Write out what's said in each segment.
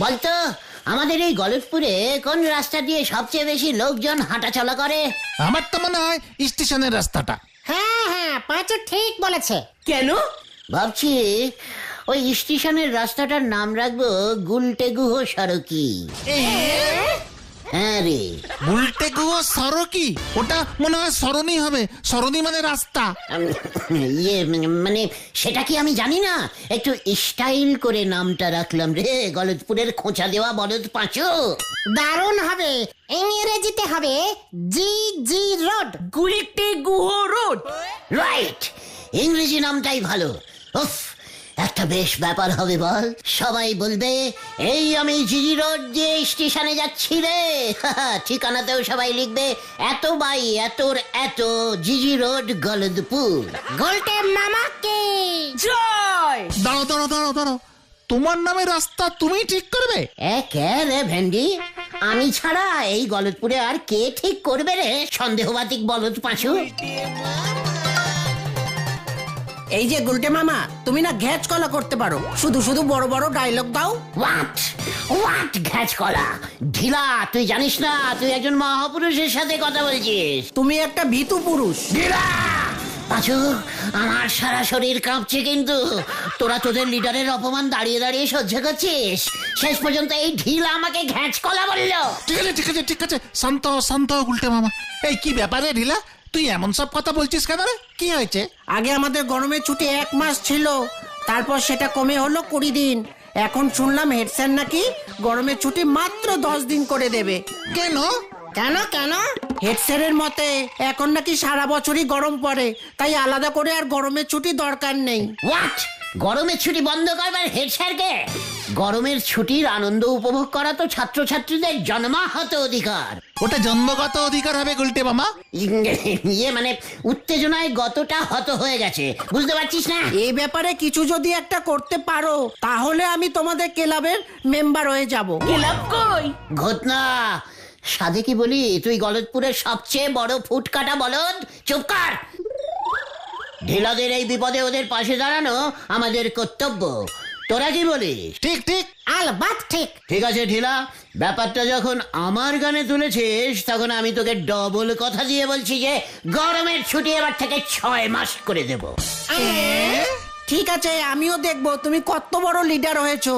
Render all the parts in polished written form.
বলতো আমাদের এই গলতপুরে কোন রাস্তা দিয়ে সবচেয়ে বেশি লোকজন হাঁটাচলা করে? আমার তো মনে হয় স্টেশনের রাস্তাটা। হ্যাঁ পাঁচু ঠিক বলেছে। কেন? ভাবছি ওই স্টেশনের রাস্তাটার নাম রাখবো গুলটে গুহ সড়কি। হ্যাঁ রে, উল্টে গুয়ো সড়কি, ওটা মনে হয় সরণি হবে। সরণি মানে রাস্তা। মানে সেটা কি আমি জানি না, একটু স্টাইল করে নামটা রাখলাম রে। গলতপুরের খোঁচা দেওয়া বলদ পাঁচু। দারুণ হবে। ইংরেজিতে হবে জি জি road. Gulte Guha road. Right, ইংরেজি নামটাই ভালো। উফ, একটা বেশ ব্যাপার হবে বল। সবাই বলবে এই আমি জিজি রোড দিয়ে স্টেশনে যাচ্ছি রে। ঠিকানাতেও সবাই লিখবে এত বাই এতর এত জিজি রোড গলদপুর। গোলটে মামাকে জয়। দাঁড়াও, তোমার নামে রাস্তা তুমি ঠিক করবে? কে রে ভেন্ডি, আমি ছাড়া এই গলদপুরে আর কে ঠিক করবে রে সন্দেহবাতিক বলদ পাঁচু? এই যে গুলটে মামা, তুমি না ঘ্যাচ কলা করতে পারো, শুধু শুধু বড় বড় ডায়লগ দাও। হোয়াট ঘ্যাচ কলা? ঢিলা, তুই জানিস না তুই একজন মহাপুরুষের সাথে কথা বলছিস। তুমি একটা ভীতু পুরুষ। ঢিলা পাঁচু, আমার সারা শরীর কাঁপছে, কিন্তু তোরা তোদের লিডারের অপমান দাঁড়িয়ে দাঁড়িয়ে সহ্য করছিস। শেষ পর্যন্ত এই ঢিলা আমাকে ঘ্যাচ কলা বললো। ঠিক আছে, শান্ত উল্টে মামা। এই কি ব্যাপারে ঢিলা, তুই এমন সব কথা বলছিস কেন রে? কি হয়েছে? আগে আমাদের গরমের ছুটি 1 মাস ছিল, তারপর সেটা কমে হলো 20 দিন। এখন শুনলাম হেড স্যার নাকি গরমের ছুটি মাত্র 10 দিন করে দেবে। কেন? কেন? হেড স্যারের মতে এখন নাকি সারা বছরই গরম পড়ে, তাই আলাদা করে আর গরমের ছুটি দরকার নেই। হোয়াট? গরমের ছুটি বন্ধ করবার হেড স্যারকে? গরমের ছুটির আনন্দ উপভোগ করা তো ছাত্রছাত্রীদের জন্মাহত অধিকার। ওটা জন্মগত অধিকার হবে গুলটে মামা। মানে উত্তেজনায় গতটা হত হয়ে গেছে, বুঝতে পারছিস না? এই ব্যাপারে কিছু যদি একটা করতে পারো তাহলে আমি তোমাদের ক্লাবের মেম্বার হয়ে যাব। ক্লাব কই? ঘটনা সাধে কি বলি, তুই গলতপুরের সবচেয়ে বড় ফুটকাটা বলদ। চুপ কর। ঢিলাদের এই বিপদে ওদের পাশে দাঁড়ানো আমাদের কর্তব্য। তোরা কি বলিস? ঠিক আলবাত ঠিক। ঠিক আছে ঢিলা, ব্যাপারটা যখন আমার গানে তুলেছিস তখন আমি তোকে ডবল কথা দিয়ে বলছি যে গরমের ছুটি এবার থেকে 6 মাস করে দেব। ঠিক আছে, আমিও দেখবো তুমি কত বড় লিডার হয়েছো।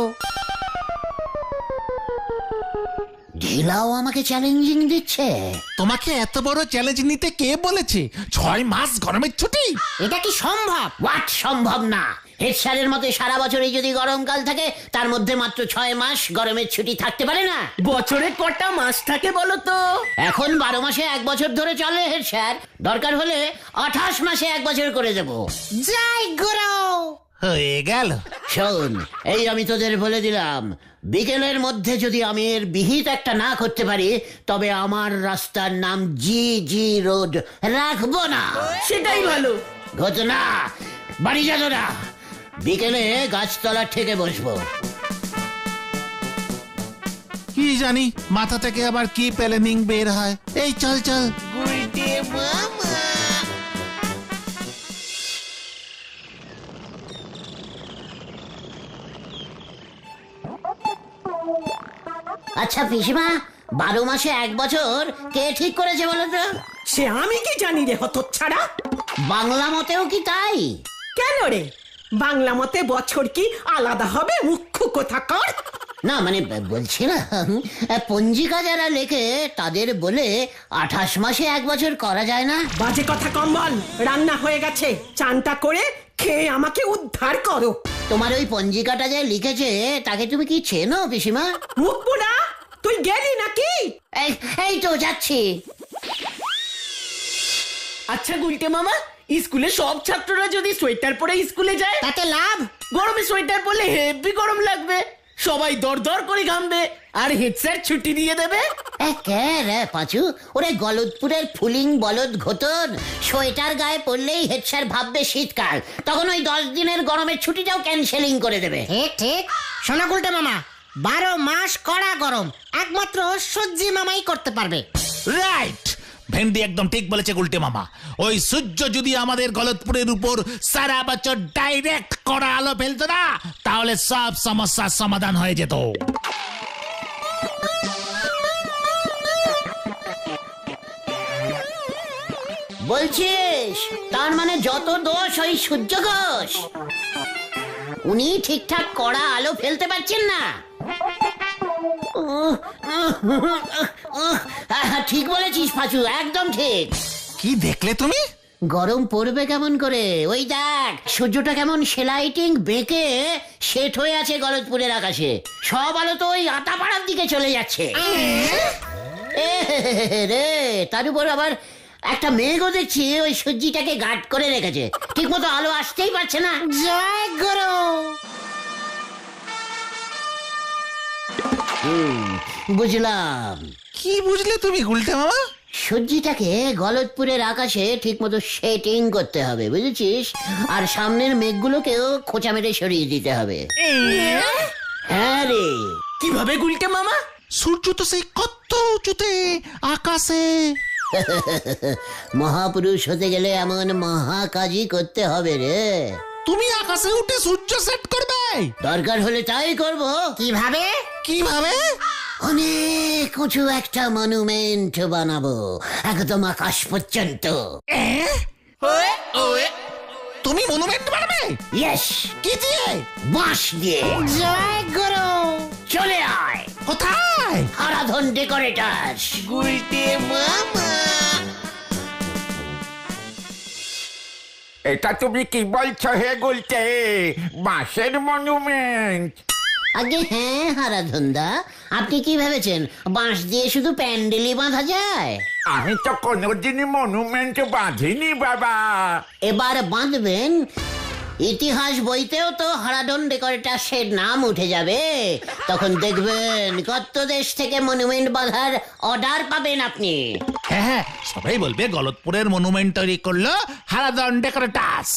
ঢিলাও আমাকে চ্যালেঞ্জিং দিচ্ছে। তোমাকে এত বড় চ্যালেঞ্জ নিতে কে বলেছে? 6 মাস গরমের ছুটি? এটা কি সম্ভব? হোয়াট সম্ভব না? হেড স্যারের মতে সারা বছরই যদি গরমকাল থাকে তার মধ্যে মাত্র 6 মাস গরমের ছুটি থাকতে পারে না। বছরে কটা মাস থাকে বলো তো? এখন 12 মাসে 1 বছর ধরে চলে হেড স্যার। দরকার হলে 28 মাসে 1 বছর করে দেব। জয় গুরু। হয়ে গেল। শোন, এই আমি তোদের বলে দিলাম, বিকেলের মধ্যে যদি আমি এর বিহিত একটা না করতে পারি তবে আমার রাস্তার নাম জি জি রোড রাখবো না। সেটাই ভালো। ঘটনা, বাড়ি যা তোরা, বিকেলে গাছতলা থেকে বসবো। কি জানি মাথা থেকে আবার কি প্ল্যানিং বের হয়। এই চল। আচ্ছা পিসিমা, 12 মাসে 1 বছর কে ঠিক করেছে বলো তো? সে আমি কি জানি রে হতচ্ছাড়া। বাংলা মতেও কি তাই? কেন রে, বাংলা মতে বছর কি আলাদা হবে? মুখ্য কোথাকার। না মানে বলছিলাম, পঞ্জিকা যারা লেখে তাদের বলে 28 মাসে 1 বছর করা যায় না। বাজে কথা কম বল। রান্না হয়ে গেছে, চানটা করে খেয়ে আমাকে উদ্ধার করো। তোমার ওই পঞ্জিকাটা যে লিখেছে তাকে তুমি কি চেনো পিসিমা? মুখ পোড়া, তুই গেলি নাকি? এই তো যাচ্ছি। আচ্ছা গুলটে মামা, স্কুলে সব ছাত্ররা যদি সোয়েটার পরে স্কুলে যায় তাতে লাভ? গরমে সোয়েটার পরলে হেভি গরম লাগবে, সবাই দরদর করে ঘামবে, আর হেড স্যার ছুটি দিয়ে দেবে। কে রে পাঁচু? ওরে গলতপুরের ফুলিং বলদ ঘটন, সোয়েটার গায়ে পড়লেই হেড স্যার ভাববে শীতকাল, তখন ওই 10 দিনের গরমের ছুটিটাও ক্যান্সেলিং করে দেবে। ঠিক। শোনা গুলটে মামা, 12 মাস কড়া গরম একমাত্র সূর্যি মামাই করতে পারবে। রাইট, ভেন্ডি একদম ঠিক বলেছে গুলটে মামা। ওই সূর্য যদি আমাদের গলতপুরের উপর সারা বছর ডাইরেক্ট কড়া আলো ফেলতো না, তাহলে সব সমস্যার সমাধান হয়ে যেত। বলছিস তার মানে যত দোষ ওই সূর্য ঘোষ, উনি ঠিকঠাক কড়া আলো ফেলতে পারছেন না। ঠিক বলেছিস পাঁচু, একদম ঠিক। কি দেখলে তুমি? গরম পড়বে কেমন করে, ওই দেখ সূর্যটা কেমন সেলাইটিং বেঁকে সেট হয়ে আছে গলতপুরের আকাশে। সব আলো তো ওই আতাপাড়ার দিকে চলে যাচ্ছে। এ রে, তার উপর আবার একটা মেঘও দেখছি ওই সূর্যটাকে গার্ড করে রেখেছে, ঠিক মতো আলো আসতেই পারছে না। জয় গুরু। বুঝলাম। কি বুঝলে তুমি গুলটে মামা? সূর্যটাকে গলতপুরের আকাশে ঠিক মতো সেটিং করতে হবে, বুঝেছিস? আর সামনের মেঘগুলোকেও খোঁচা মেরে সরিয়ে দিতে হবে। হ্যাঁ রে। কিভাবে গুলটে মামা? সূর্য তো সেই কত উঁচুতে আকাশে। মহাপুরুষ হতে গেলে এমন মহা কাজই করতে হবে রে। তুমি আকাশে উঠে সূর্য সেট করবে? দরকার হলে তাই করব। কিভাবে? কিভাবে? অনেক উঁচু একটা মনুমেন্ট বানাবো, একদম আকাশ পর্যন্ত। তুমি মনুমেন্ট বানাবে? ইয়েস। কি দিয়ে? বাঁশ দিয়ে। জয় গুরু। চলে আয়। কোথায়? আরাধন ডেকোরেটার্স। এটা তুমি কি বলছো হে গুলটে? বাঁশের মনুমেন্ট? আগে হ্যাঁ হারাধনদা, আপনি কি ভেবেছেন বাঁশ দিয়ে শুধু প্যান্ডেলই বাঁধা যায়? আমি তো কোনোদিনই মনুমেন্ট বাঁধিনি বাবা। এবার বাঁধবেন। ইতিহাস বইতেও তো হারাধন ডেকোরেটার্সের নাম উঠে যাবে। তখন দেখবেন কত দেশ থেকে মনুমেন্ট বাঁধার অর্ডার পাবেন আপনি। হ্যাঁ হ্যাঁ, সবাই বলবে গলতপুরের মনুমেন্ট তৈরি করলো হারাধন ডেকোরেটার্স।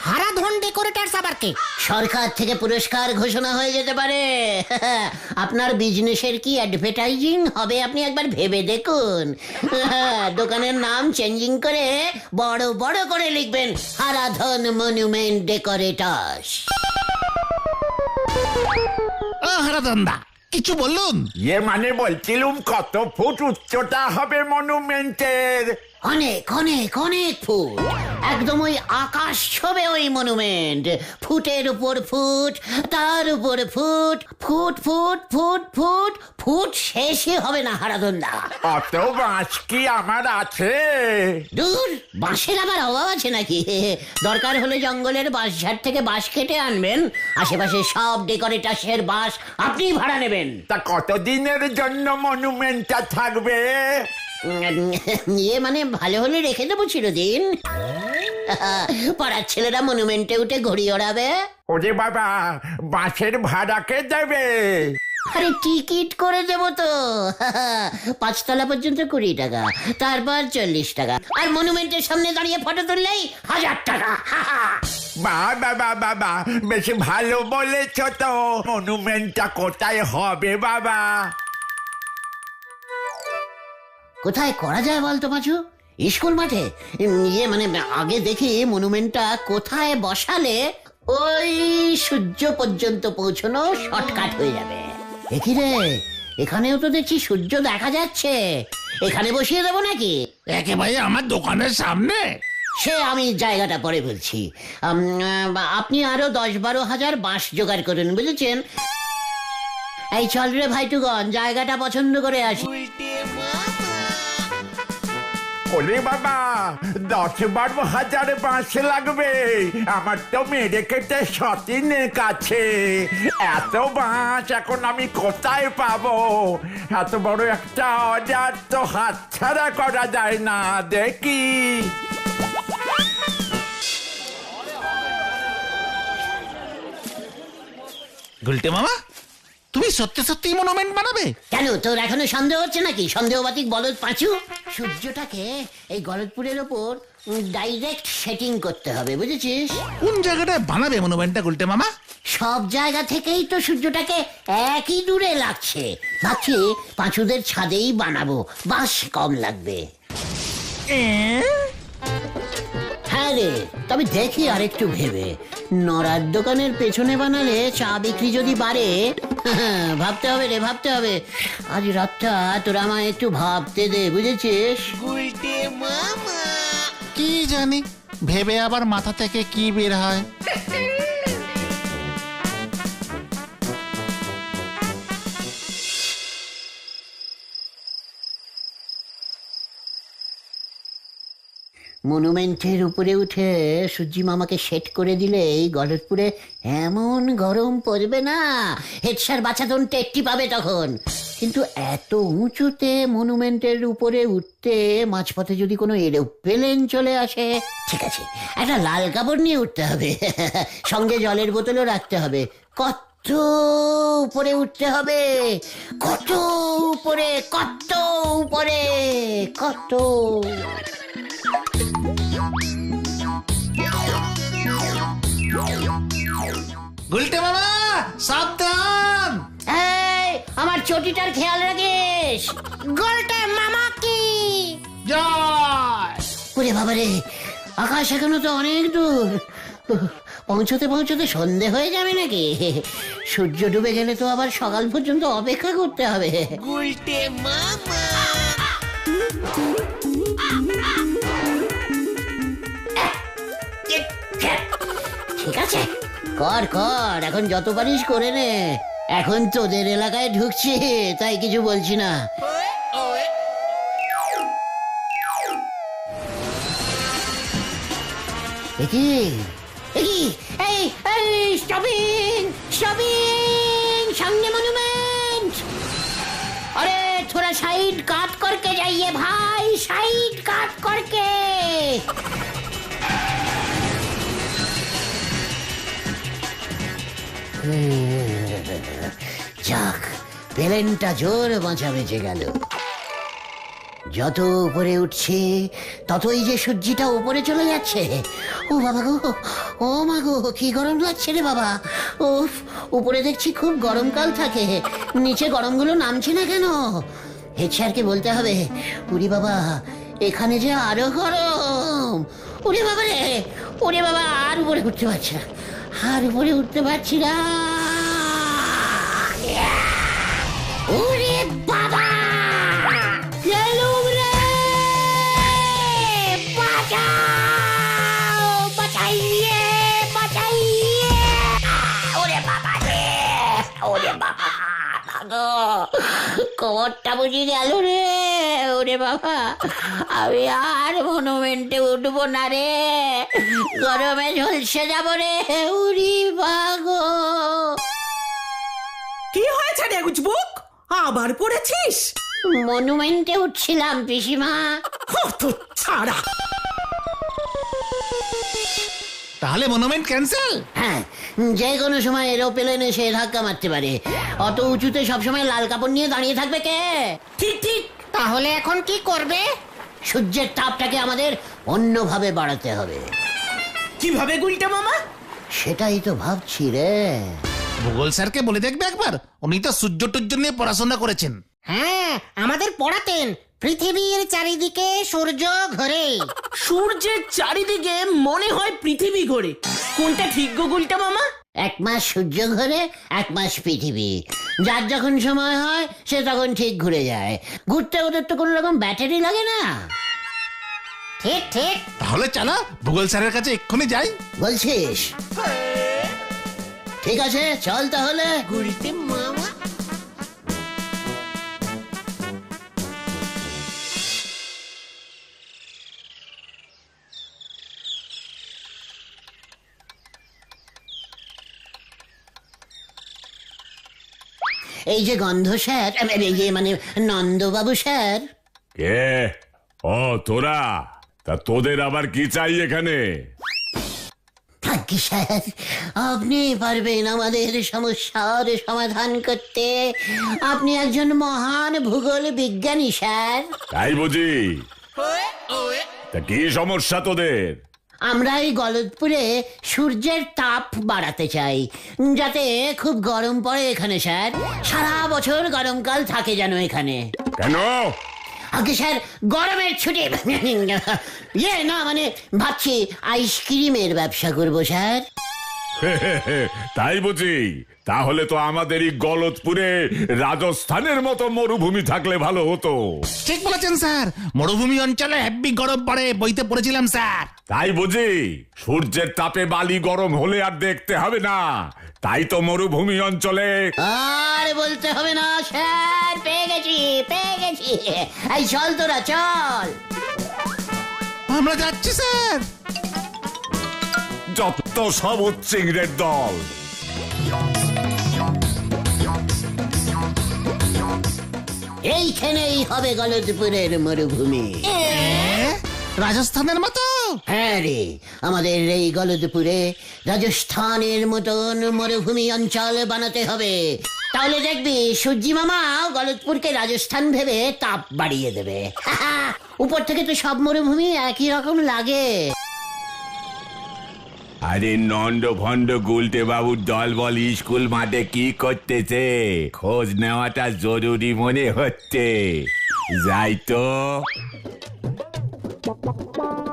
হারাধন ডেকোরেটার্স আবার কে? সরকার থেকে পুরস্কার ঘোষণা হয়ে যেতে পারে। আপনার বিজনেসের কি অ্যাডভার্টাইজিং হবে আপনি একবার ভেবে দেখুন। দোকানের নাম চেঞ্জিং করে বড় বড় করে লিখবেন হারাধন মনুমেন্ট ডেকোরেটার্স। ও হারাধন দা, কিছু বলুন? ইয়ে মানে বলছিলুম কত ফুট উচ্চতা হবে মনুমেন্টের? অনেক অনেক অনেক ফুট, একদম ওই আকাশ ছবে ওই মনুমেন্ট। ফুটের উপর ফুট, তার উপর foot, foot foot foot foot foot শেষই হবে না হারাধনদা। অত বাঁশ কি আমার আছে? দূর, বাঁশের আবার অভাব আছে নাকি? দরকার হলে জঙ্গলের বাঁশঝাড় থেকে বাঁশ কেটে আনবেন, আশেপাশে সব ডেকোরেটার্সের বাঁশ আপনি ভাড়া নেবেন। তা কতদিনের জন্য মনুমেন্টটা থাকবে? ইয়ে মানে ভালো হলে রেখে দেবো চিরদিন। পাড়ার ছেলেরা মনুমেন্টে উঠে ঘড়ি ওড়াবে। ওরে বাবা, বাঁশের ভাড়া কে দেবে? আরে টিকিট করে দেবো তো। 5 তলা পর্যন্ত 20 টাকা, তারপর 40 টাকা, আর মনুমেন্টের সামনে দাঁড়িয়ে ফটো তুললেই 1000 টাকা। বাবা বাবা, বেশ ভালো বলেছ তো। মনুমেন্টটা কোথায় হবে বাবা? কোথায় করা যায় বলতো পাঁচু? স্কুল মাঠে? ইয়ে মানে আগে দেখি মনুমেন্টটা কোথায় বসালে ওই সূর্য পর্যন্ত পৌঁছানো শর্টকাট হয়ে যাবে। দেখি রে, এখানেও তো দেখছি সূর্য দেখা যাচ্ছে। এখানে বসিয়ে দেবো নাকি? একেবারে আমার দোকানের সামনে? সে আমি জায়গাটা পরে বলছি। আপনি আরো 10-12 হাজার বাঁশ জোগাড় করুন, বুঝেছেন? এই চল রে ভাইটুগন, জায়গাটা পছন্দ করে আসি। ওরে বাবা, 10-12 হাজার বাঁশ লাগবে। আমার তো মেরে কেটে সতীনের কাছে। এত বাঁশ এখন আমি কোথায় পাবো? এত বড় একটা অর্ডার তো হাতছাড়া করা যায় না। দেখি গুলটে মামা, তুমি সত্যি সত্যি মনুমেন্ট বানাবে? কেন, তোর এখনো সন্দেহ হচ্ছে নাকি? সন্দেহবাতিক বলদ পাঁচু। সূর্যটাকে এই গলতপুরের ওপর ডাইরেক্ট সেটিং করতে হবে, বুঝেছিস? কোন জায়গাটায় বানাবে মনুমেন্টটা গুলটে মামা? সব জায়গা থেকেই তো সূর্যটাকে একই দূরে লাগছে। ভাবছি পাঁচুদের ছাদেই বানাবো, বাস কম লাগবে। হ্যাঁ রে, তবে দেখি আরেকটু ভেবে, নড়ার দোকানের পেছনে বানালে চা বিক্রি যদি বাড়ে। ভাবতে হবে রে, ভাবতে হবে। আজ রাতটা তোরা আমায় একটু ভাবতে দে, বুঝেছিস? কি জানি, ভেবে আবার মাথা থেকে কি বের হয়। মনুমেন্টের উপরে উঠে সূর্যি মামাকে সেট করে দিলেই গলতপুরে এমন গরম পড়বে না, হেডস্যার বাছাধন টেট্টি পাবে তখন। কিন্তু এত উঁচুতে মনুমেন্টের উপরে উঠতে মাঝপথে যদি কোনো এরোপ্লেন চলে আসে, ঠিক আছে, একটা লাল কাপড় নিয়ে উঠতে হবে, সঙ্গে জলের বোতলও রাখতে হবে। কত উপরে উঠতে হবে, কত উপরে, কত উপরে, কত। গুলটে মামা সাবধান! এই, আমার চটিটার খেয়াল রাখিস। গোলটে মামা কি? জয়! ওরে বাবারে, আকাশ এখনো তো অনেক দূর। পৌঁছতে পৌঁছতে সন্ধে হয়ে যাবে নাকি? সূর্য ডুবে গেলে তো আবার সকাল পর্যন্ত অপেক্ষা করতে হবে। ঠিক আছে, কর কর, এখন যত পারিস করে নে। এখন তোদের এলাকায় ঢুকছি, তাই কিছু বলছি না। এই স্টপিং, স্টপিং, সামনে মনুমেন্ট। अरे थोड़ा साइड काट करके जाइए भाई, साइड काट करके। যাক, প্লেনটা জোর বাঁচা বেঁচে গেল। যত উপরে উঠছি ততই যে সূর্যটা উপরে চলে যাচ্ছে। ও বাবা গো, ও মা গো, কি গরম লাগছে রে বাবা। উফ, উপরে দেখছি খুব গরমকাল থাকে, নিচে গরমগুলো নামছে না কেন? হেড স্যারকে বলতে হবে। উরি বাবা, এখানে যে আরো গরম। ওরে বাবা রে, ওরে বাবা, আর উপরে উঠতে পারছি না, আর উপরে উঠতে পারছি না। ওরে বাবা, কোমরটা বুঝি গেল রে। ওরে বাবা, আমি আর মনুমেন্টে উঠবো না রে, গরমে ঝলসে যাব রে। উরি বাগো, কি হয়েছে রে গুজবুক? আবার পড়েছিস? মনুমেন্টে উঠছিলাম পিসিমা। কত ছাড়া! তাহলে মনুমেন্ট ক্যান্সেল? হ্যাঁ, যে কোনো সময় এরোপ্লেন এসে ধাক্কা মারতে পারে। অত উঁচুতে সবসময় লাল কাপড় নিয়ে দাঁড়িয়ে থাকবে কে? ঠিক ঠিক, তাহলে এখন কি করবে? সূর্যের তাপটাকে আমাদের অন্যভাবে বাড়াতে হবে। কিভাবে গুলটে মামা? সেটাই তো ভাবছি রে। ভূগোল স্যারকে বলে দেখবে একবার, উনি তো সূর্য টুর্য নিয়ে পড়াশোনা করেছেন। হ্যাঁ, আমাদের পড়াতেন পৃথিবীর চারিদিকে সূর্য ঘোরে। সূর্যের চারিদিকে মনে হয় পৃথিবী ঘোরে। কোনটা ঠিক গো গুলটে মামা? এক মাস সূর্য ঘোরে, এক মাস পৃথিবী। যার যখন সময় হয় সে তখন ঠিক ঘুরে যায়। ঘুরতে ওদের তো কোনো রকম ব্যাটারি লাগে না। ঠিক ঠিক। তাহলে চলো ভূগোল স্যারের কাছে এক্ষুনি যাই। বলছিস? ঠিক আছে, চল তাহলে। গুলটে মামা। এই যে গন্ধ স্যার, এই যে মানে নন্দবাবু স্যার। কে? ও তোরা, তা তোদের আবার কি চাই এখানে? থাকি স্যার, আপনি পারবেন আমাদের সমস্যার সমাধান করতে। আপনি একজন মহান ভূগোল বিজ্ঞানী স্যার। তাই বুঝি? তা কি সমস্যা তোদের? আমরা এই গলদপুরে সূর্যের তাপ বাড়াতে চাই, যাতে খুব গরম পড়ে এখানে স্যার। সারা বছর গরমকাল থাকে যেন এখানে। কেন? আগে স্যার গরমের ছুটি না, মানে ভাবছি আইসক্রিমের ব্যবসা করব স্যার। তাই বুঝি? তাহলে তো আমাদের এই গলতপুরে রাজস্থানের মতো মরুভূমি থাকলে ভালো হতো। ঠিক বলেছেন স্যার, মরুভূমি অঞ্চলে হেব্বি গরম পড়ে, বইতে পড়েছিলাম স্যার। তাই বুঝি? সূর্যের তাপে বালি গরম হলে আর দেখতে হবে না, তাই তো মরুভূমি অঞ্চলে। আর বলতে হবে না স্যার, পেয়ে গেছি। এই চল তোরা চল। আমরা যাচ্ছি স্যার। যত সব উচ্চিংড়ের দল। এইখানেই হবে গলদপুরের মরুভূমি। রাজস্থানের মতো? হ্যাঁ রে, আমাদের এই গলদপুরে রাজস্থানের মতন মরুভূমি অঞ্চল বানাতে হবে। তাহলে দেখবি সূর্যি মামা গলদপুরকে রাজস্থান ভেবে তাপ বাড়িয়ে দেবে। উপর থেকে তো সব মরুভূমি একই রকম লাগে। আরে নন্দ ভন্ড গুলটে বাবুর দল বল স্কুল মাঠে কি করতেছে? খোঁজ নেওয়াটা জরুরি মনে হচ্ছে। যাই তো।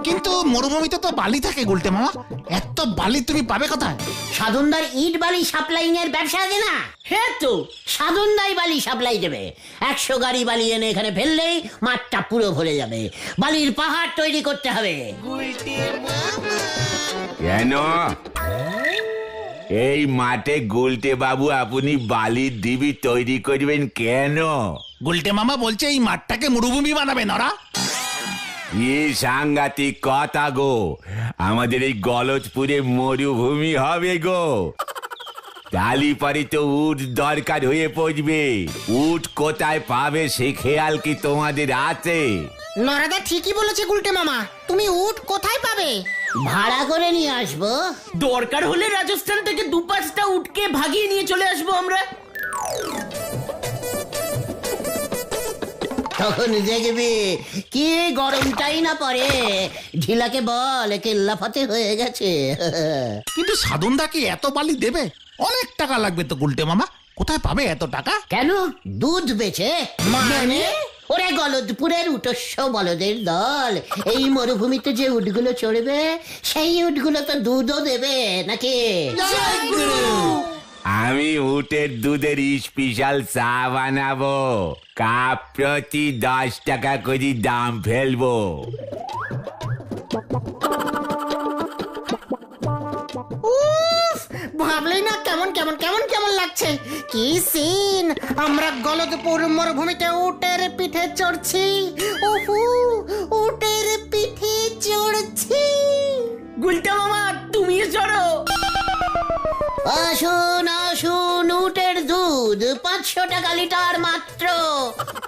কিন্তু মরুভূমিতে তো বালি থাকে গুলটে মামা, এত বালি তুমি পাবে কোথায়? সাধনদার ইট বালি সাপ্লাইং এর ব্যবসা আছে না? হ্যাঁ তো, সাধনদাই বালি সাপ্লাই দেবে। 100 গাড়ি বালি এনে এখানে ফেললেই মাঠটা পুরো ভরে যাবে। বালির পাহাড় তৈরি করতে হবে। কেন? এই মাঠে গুলটে বাবু আপনি বালির ডিবি তৈরি করবেন কেন? গুলটে মামা বলছে এই মাঠটাকে মরুভূমি বানাবে নরা। কি সাংঘাতিক কথা গো! আমাদের এই গলতপুরে মরুভূমি হবে গো। তালিপারি তো উট দরকার হয়ে পড়বে। উট কোথায় পাবে সে খেয়াল কি তোমাদের আছে? নরাদা ঠিকই বলেছে গুলটে মামা, তুমি উট কোথায় পাবে? ভাড়া করে নিয়ে আসবো। দরকার হলে রাজস্থান থেকে 2-5টা উটকে ভাগিয়ে নিয়ে চলে আসবো আমরা। তখন দেখবি কি গরমটাই না পড়ে। ঢিলাকে বল কেল্লাফাতে হয়ে গেছে। কিন্তু সাধনদা কি এত বালি দেবে? অনেক টাকা লাগবে তো গুলটে মামা, কোথায় পাবে এত টাকা? কেন? দুধ বেচে। মানে ওরে গলদপুরের উটস্য বলদের দল, এই মরুভূমিতে যে উটগুলো চড়বে সেই উটগুলো তো দুধও দেবে নাকি? আমি উটের দুধের স্পেশাল চা বানাবো। কাপ প্রতি 10 টাকা করে দাম ফেলবো। ভাবলেই না কেমন কেমন কেমন কেমন লাগছে। কি সিন! আমরা গলদপুর মরুভূমিতে উটের পিঠে চড়ছি। উহু, উটের পিঠে চড়ছি। গুলটা মামা তুমিও চড়ো। আসুন আসুন, উটের দুধ 500 টাকা লিটার মাত্র।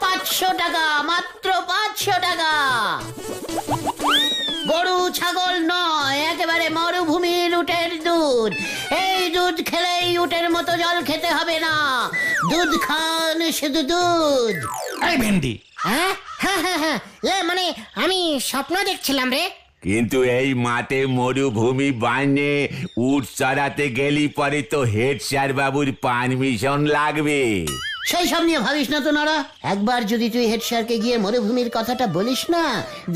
500 টাকা মাত্র, 500 টাকা। গরু ছাগল নয়, একেবারে মরুভূমির উটের দুধ। এই দুধ খেলেই উটের মতো জল খেতে হবে না। দুধ খান, শুধু দুধ। এই ভেন্ডি, হ্যাঁ হ্যাঁ হ্যাঁ হ্যাঁ, মানে আমি স্বপ্ন দেখছিলাম রে। কিন্তু এই মাঠে মরুভূমি বানিয়ে উট চড়াতে গেলি পরে তো হেড স্যার বাবুর পারমিশন লাগবে। সেই সব নিয়ে ভাবিস না তো নরা। একবার যদি তুই হেড স্যারকে গিয়ে মরুভূমির কথাটা বলিস না,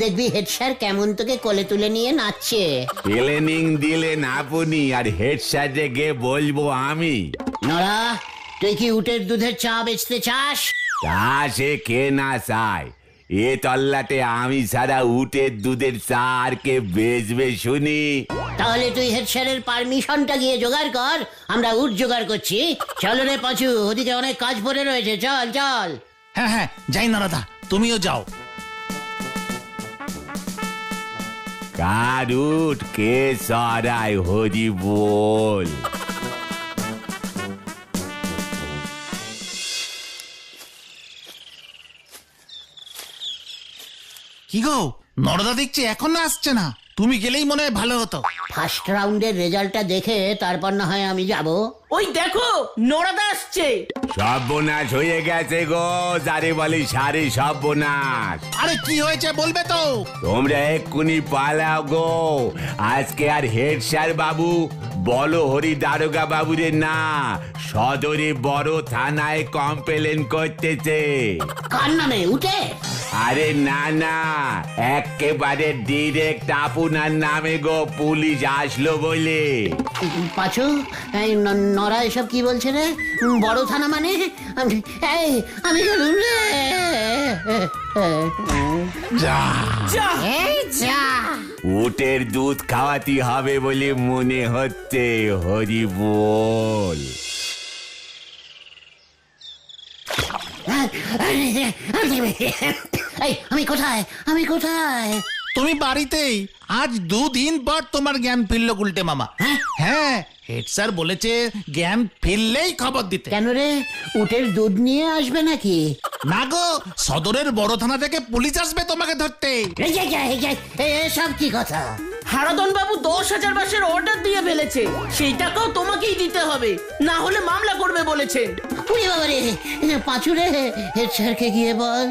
দেখবি হেড স্যার কেমন তোকে কোলে তুলে নিয়ে নাচছে। প্লেনিং দিলেন আপনি আর হেড স্যারে গিয়ে বলবো আমি। নরা, তুই কি উটের দুধের চা বেচতে চাস? তা সে কে না চায়? এ তল্লাটে আমি ছাড়া উটের দুধের চা আর কে বেচবে শুনি? তাহলে তুই হেড স্যারের পারমিশনটা গিয়ে জোগাড় কর, আমরা উট জোগাড় করছি। চল রে পাঁচু, ওদিকে অনেক কাজ পড়ে রয়েছে, চল চল। হ্যাঁ হ্যাঁ যাই নরাদা, তুমিও যাও। কার উট কে সরায় হরি বল। কি গো, নরদা দেখছি এখনো আসছে না। তুমি গেলেই মনে হয় ভালো হতো। ফার্স্ট রাউন্ডের রেজাল্টটা দেখে তারপর না হয় আমি যাব। ওই দেখো নড়াদা আসছে। সর্বনাশ হয়ে গেছে গো, যারে বলি সারে সর্বনাশ। আরে কি হয়েছে বলবে তো? তোমরা এক্ষুনি পালাও গো, আজকে আর হেড স্যার বাবু বলো হরি দারোগা বাবুরে না, সদরে বড় থানায় কমপ্লেন করতেছে। কার নামে? উঠে? আরে না না, একেবারে ডিরেক্ট আপনার নামে গো, পুলিশ আসলো বলে। পাঁচু, এই নরা এসব কি বলছে রে? বড় থানা মানে? এই আমি গেলুম রে। এই যা উটের দুধ খাওয়াতে হবে বলে মনে হচ্ছে, হরি বল। এই আমি কোথায়? আমি কোথায়? তুমি বাড়িতেই। আজ 2 দিন পর তোমার জ্ঞান ফিরল গুলটে মামা। হ্যাঁ, হেড স্যার বলেছে জ্ঞান ফিরলেই খবর দিতে। কেন রে, উটের দুধ নিয়ে আসবে নাকি? না গো, সদরের বড় থানা থেকে পুলিশ আসবে তোমাকে ধরতে। এসব কি কথা? হারাধন বাবু 10,000 বাসের অর্ডার দিয়ে ফেলেছে, সেই টাকাও তোমাকেই দিতে হবে, না হলে মামলা করবে বলেছেন। উনি বাবা রে, পাঁচুরে হেড স্যারকে গিয়ে বল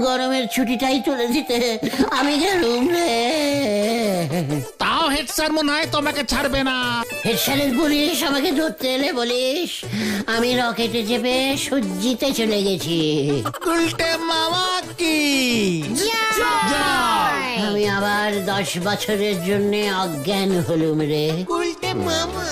গরমের ছুটিটাই তুলে দিতে, আমি গেলুম রে। তাও হেড স্যার মনে হয় তোমাকে ছাড়বে না। হেড স্যারের পুলিশ আমাকে ধরতে এলে বলিস, আমি রকেটে চেপে সূর্যিতে চলে গেছি। গুলটে মামা কি জয়। আমি আবার 10 বছরের জন্য অজ্ঞান হলুম রে। গুলটে মামা।